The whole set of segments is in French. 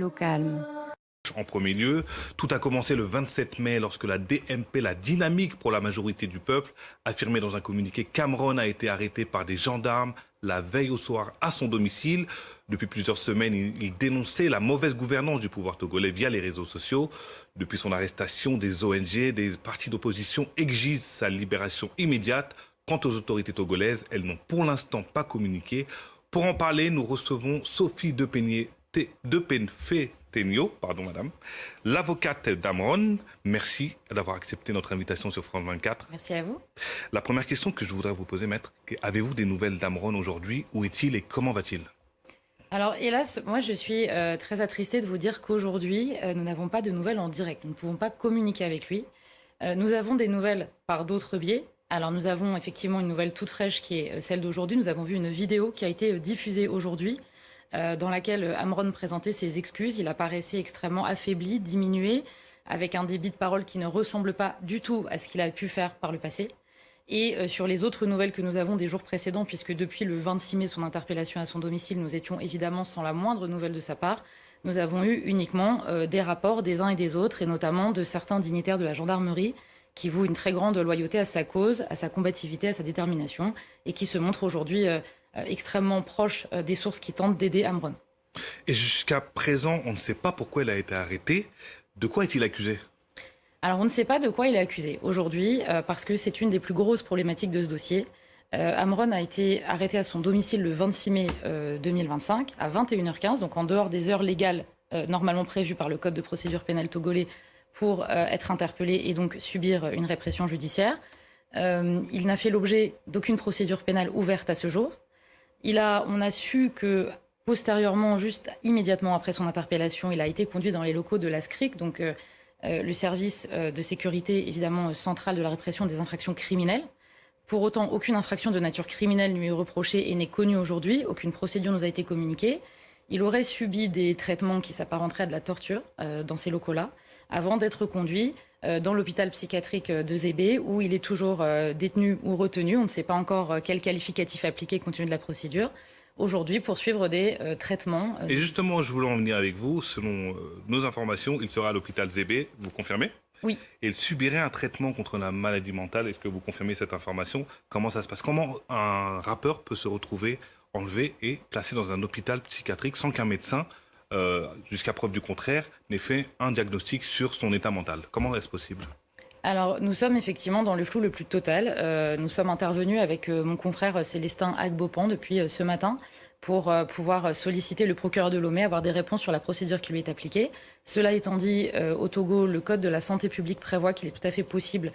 au calme. En premier lieu, tout a commencé le 27 mai lorsque la DMP, la Dynamique pour la majorité du peuple, affirmait dans un communiqué qu'Amron a été arrêté par des gendarmes la veille au soir à son domicile. Depuis plusieurs semaines, il dénonçait la mauvaise gouvernance du pouvoir togolais via les réseaux sociaux. Depuis son arrestation, des ONG, des partis d'opposition exigent sa libération immédiate. Quant aux autorités togolaises, elles n'ont pour l'instant pas communiqué. Pour en parler, nous recevons Sophie Depenfé-Tenio, madame, l'avocate d'Amron. Merci d'avoir accepté notre invitation sur France 24. Merci à vous. La première question que je voudrais vous poser, maître, avez-vous des nouvelles d'Amron aujourd'hui? Où est-il et comment va-t-il? Alors hélas, moi je suis très attristée de vous dire qu'aujourd'hui, nous n'avons pas de nouvelles en direct. Nous ne pouvons pas communiquer avec lui. Nous avons des nouvelles par d'autres biais. Alors nous avons effectivement une nouvelle toute fraîche qui est celle d'aujourd'hui. Nous avons vu une vidéo qui a été diffusée aujourd'hui dans laquelle Amron présentait ses excuses. Il apparaissait extrêmement affaibli, diminué, avec un débit de parole qui ne ressemble pas du tout à ce qu'il a pu faire par le passé. Et sur les autres nouvelles que nous avons des jours précédents, puisque depuis le 26 mai, son interpellation à son domicile, nous étions évidemment sans la moindre nouvelle de sa part, nous avons eu uniquement des rapports des uns et des autres, et notamment de certains dignitaires de la gendarmerie, qui vouent une très grande loyauté à sa cause, à sa combativité, à sa détermination, et qui se montrent aujourd'hui extrêmement proches des sources qui tentent d'aider Amron. Et jusqu'à présent, on ne sait pas pourquoi il a été arrêté. De quoi est-il accusé? Alors on ne sait pas de quoi il est accusé aujourd'hui, parce que c'est une des plus grosses problématiques de ce dossier. Amron a été arrêté à son domicile le 26 mai 2025, à 21h15, donc en dehors des heures légales normalement prévues par le Code de procédure pénale togolais, pour être interpellé et donc subir une répression judiciaire. Il n'a fait l'objet d'aucune procédure pénale ouverte à ce jour. On a su que postérieurement, juste immédiatement après son interpellation, il a été conduit dans les locaux de la SCRIC, donc le service de sécurité évidemment central de la répression des infractions criminelles. Pour autant, aucune infraction de nature criminelle lui est reprochée et n'est connue aujourd'hui. Aucune procédure nous a été communiquée. Il aurait subi des traitements qui s'apparenteraient à de la torture dans ces locaux-là, avant d'être conduit dans l'hôpital psychiatrique de Zébé, où il est toujours détenu ou retenu. On ne sait pas encore quel qualificatif appliquer compte tenu de la procédure, aujourd'hui pour suivre des traitements. Et justement, je voulais en venir avec vous. Selon nos informations, il sera à l'hôpital Zébé, vous confirmez? Oui. Et il subirait un traitement contre la maladie mentale. Est-ce que vous confirmez cette information? Comment ça se passe? Comment un rappeur peut se retrouver enlevé et placé dans un hôpital psychiatrique sans qu'un médecin, jusqu'à preuve du contraire, n'ait fait un diagnostic sur son état mental? Comment est-ce possible? Alors, nous sommes effectivement dans le flou le plus total. Nous sommes intervenus avec mon confrère Célestin Agbopan depuis ce matin pour pouvoir solliciter le procureur de Lomé, avoir des réponses sur la procédure qui lui est appliquée. Cela étant dit, au Togo, le Code de la santé publique prévoit qu'il est tout à fait possible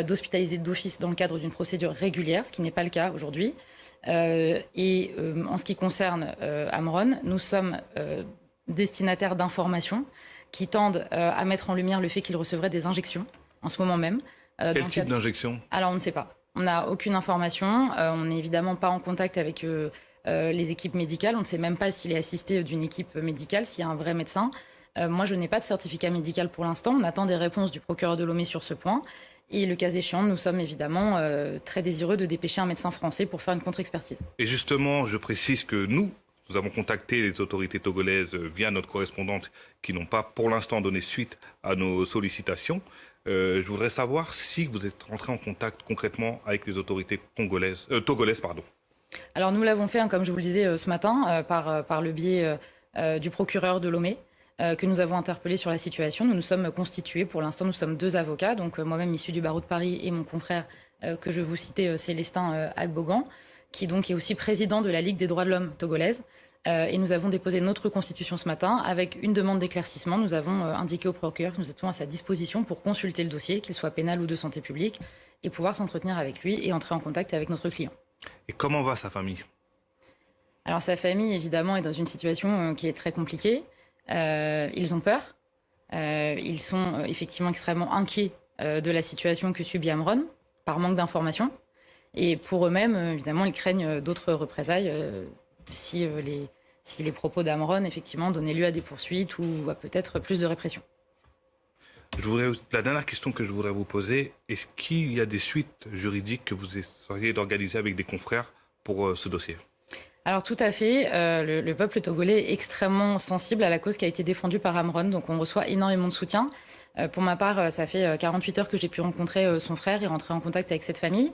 d'hospitaliser d'office dans le cadre d'une procédure régulière, ce qui n'est pas le cas aujourd'hui. En ce qui concerne Amron, nous sommes destinataires d'informations qui tendent à mettre en lumière le fait qu'il recevrait des injections en ce moment même. Quel type d'injection? Alors on ne sait pas. On n'a aucune information. On n'est évidemment pas en contact avec les équipes médicales. On ne sait même pas s'il est assisté d'une équipe médicale, s'il y a un vrai médecin. Moi, je n'ai pas de certificat médical pour l'instant. On attend des réponses du procureur de Lomé sur ce point. Et le cas échéant, nous sommes évidemment très désireux de dépêcher un médecin français pour faire une contre-expertise. Et justement, je précise que nous avons contacté les autorités togolaises via notre correspondante qui n'ont pas pour l'instant donné suite à nos sollicitations. Je voudrais savoir si vous êtes rentré en contact concrètement avec les autorités togolaises. Alors nous l'avons fait, comme je vous le disais ce matin, par le biais du procureur de Lomé, que nous avons interpellé sur la situation. Nous nous sommes constitués, pour l'instant nous sommes 2 avocats, donc moi-même issu du barreau de Paris et mon confrère que je vous citais, Célestin Agbogan, qui donc est aussi président de la Ligue des droits de l'homme togolaise. Et nous avons déposé notre constitution ce matin avec une demande d'éclaircissement. Nous avons indiqué au procureur que nous étions à sa disposition pour consulter le dossier, qu'il soit pénal ou de santé publique, et pouvoir s'entretenir avec lui et entrer en contact avec notre client. Et comment va sa famille? Alors sa famille, évidemment, est dans une situation qui est très compliquée. Ils ont peur. Ils sont effectivement extrêmement inquiets de la situation que subit Amron, par manque d'informations. Et pour eux-mêmes, évidemment, ils craignent d'autres représailles si les propos d'Amron, effectivement, donnaient lieu à des poursuites ou à peut-être plus de répression. La dernière question que je voudrais vous poser, est-ce qu'il y a des suites juridiques que vous essayez d'organiser avec des confrères pour ce dossier? Alors tout à fait, le peuple togolais est extrêmement sensible à la cause qui a été défendue par Amron, donc on reçoit énormément de soutien. Pour ma part, ça fait 48 heures que j'ai pu rencontrer son frère et rentrer en contact avec cette famille.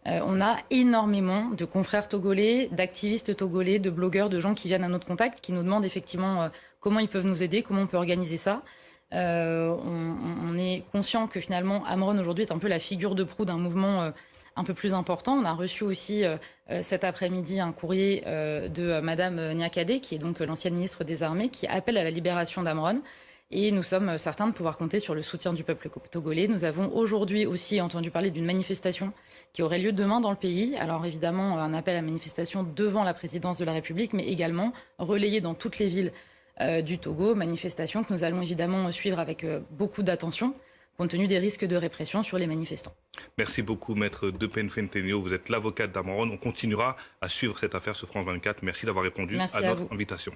On a énormément de confrères togolais, d'activistes togolais, de blogueurs, de gens qui viennent à notre contact, qui nous demandent effectivement comment ils peuvent nous aider, comment on peut organiser ça. On est conscient que finalement Amron aujourd'hui est un peu la figure de proue d'un mouvement un peu plus important. On a reçu aussi cet après-midi un courrier de Madame Niakhaté, qui est donc l'ancienne ministre des Armées, qui appelle à la libération d'Amron. Et nous sommes certains de pouvoir compter sur le soutien du peuple togolais. Nous avons aujourd'hui aussi entendu parler d'une manifestation qui aurait lieu demain dans le pays. Alors évidemment, un appel à manifestation devant la présidence de la République, mais également relayé dans toutes les villes du Togo. Manifestation que nous allons évidemment suivre avec beaucoup d'attention, compte tenu des risques de répression sur les manifestants. Merci beaucoup, Maître Depen Fentenio. Vous êtes l'avocate d'Amron. On continuera à suivre cette affaire sur France 24. Merci d'avoir répondu à notre invitation.